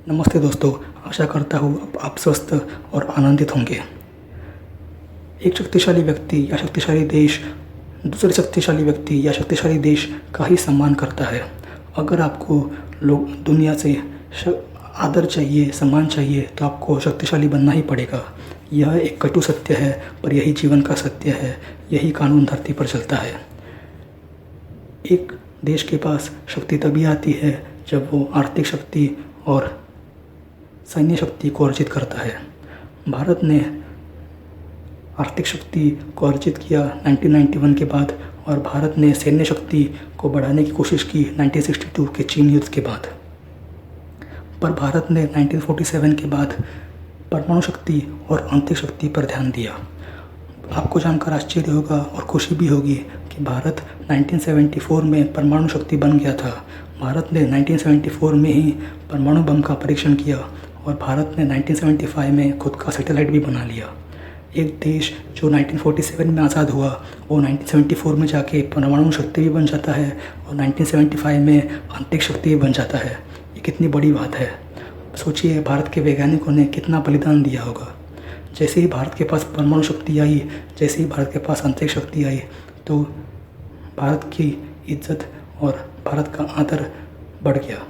नमस्ते दोस्तों, आशा करता हूँ आप स्वस्थ और आनंदित होंगे। एक शक्तिशाली व्यक्ति या शक्तिशाली देश दूसरे शक्तिशाली व्यक्ति या शक्तिशाली देश का ही सम्मान करता है। अगर आपको लोग दुनिया से आदर चाहिए, सम्मान चाहिए, तो आपको शक्तिशाली बनना ही पड़ेगा। यह एक कटु सत्य है, पर यही जीवन का सत्य है। यही कानून धरती पर चलता है। एक देश के पास शक्ति तभी आती है जब वो आर्थिक शक्ति और सैन्य शक्ति को अर्जित करता है। भारत ने आर्थिक शक्ति को अर्जित किया 1991 के बाद, और भारत ने सैन्य शक्ति को बढ़ाने की कोशिश की 1962 के चीन युद्ध के बाद। पर भारत ने 1947 के बाद परमाणु शक्ति और आंतरिक शक्ति पर ध्यान दिया। आपको जानकर आश्चर्य होगा और खुशी भी होगी कि भारत 1974 में परमाणु शक्ति बन गया था। भारत ने 1974 में ही परमाणु बम का परीक्षण किया, और भारत ने 1975 में खुद का सैटेलाइट भी बना लिया। एक देश जो 1947 में आज़ाद हुआ, वो 1974 में जाके परमाणु शक्ति भी बन जाता है और 1975 में आंतरिक शक्ति भी बन जाता है। ये कितनी बड़ी बात है। सोचिए, भारत के वैज्ञानिकों ने कितना बलिदान दिया होगा। जैसे ही भारत के पास परमाणु शक्ति आई, जैसे ही भारत के पास आंतरिक शक्ति आई, तो भारत की इज्जत और भारत का आदर बढ़ गया।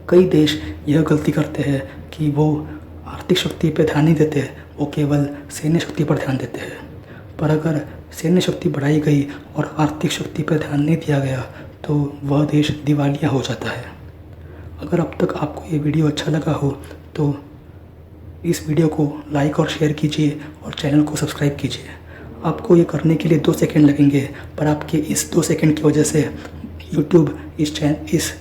कई देश यह गलती करते हैं कि वो आर्थिक शक्ति पर ध्यान नहीं देते, वो केवल सैन्य शक्ति पर ध्यान देते हैं। पर अगर सैन्य शक्ति बढ़ाई गई और आर्थिक शक्ति पर ध्यान नहीं दिया गया, तो वह देश दिवालिया हो जाता है। अगर अब तक आपको ये वीडियो अच्छा लगा हो, तो इस वीडियो को लाइक और शेयर कीजिए और चैनल को सब्सक्राइब कीजिए। आपको ये करने के लिए 2 सेकंड लगेंगे, पर आपके इस 2 सेकंड की वजह से यूट्यूब इस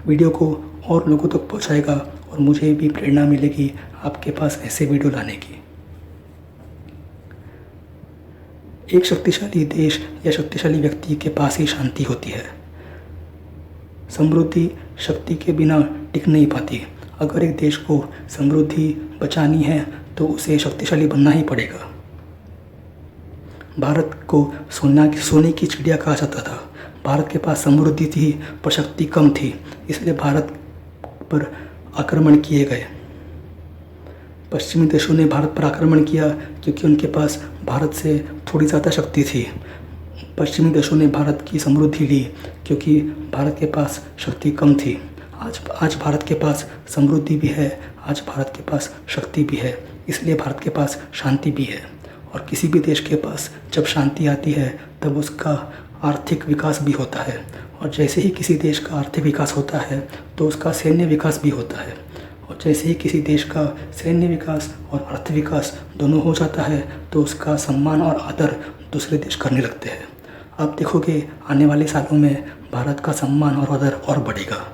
वीडियो को और लोगों तक पहुंचाएगा, और मुझे भी प्रेरणा मिलेगी आपके पास ऐसे वीडियो लाने की। एक शक्तिशाली देश या शक्तिशाली व्यक्ति के पास ही शांति होती है। समृद्धि शक्ति के बिना टिक नहीं पाती। अगर एक देश को समृद्धि बचानी है, तो उसे शक्तिशाली बनना ही पड़ेगा। भारत को सोने की चिड़िया कहा जाता था। भारत के पास समृद्धि थी, पर शक्ति कम थी, इसलिए भारत पर आक्रमण किए गए। पश्चिमी देशों ने भारत पर आक्रमण किया क्योंकि उनके पास भारत से थोड़ी ज़्यादा शक्ति थी। पश्चिमी देशों ने भारत की समृद्धि ली क्योंकि भारत के पास शक्ति कम थी। आज भारत के पास समृद्धि भी है, आज भारत के पास शक्ति भी है, इसलिए भारत के पास शांति भी है। और किसी भी देश के पास जब शांति आती है, तब उसका आर्थिक विकास भी होता है, और जैसे ही किसी देश का आर्थिक विकास होता है, तो उसका सैन्य विकास भी होता है। और जैसे ही किसी देश का सैन्य विकास और आर्थिक विकास दोनों हो जाता है, तो उसका सम्मान और आदर दूसरे देश करने लगते हैं। आप देखोगे, आने वाले सालों में भारत का सम्मान और आदर और बढ़ेगा।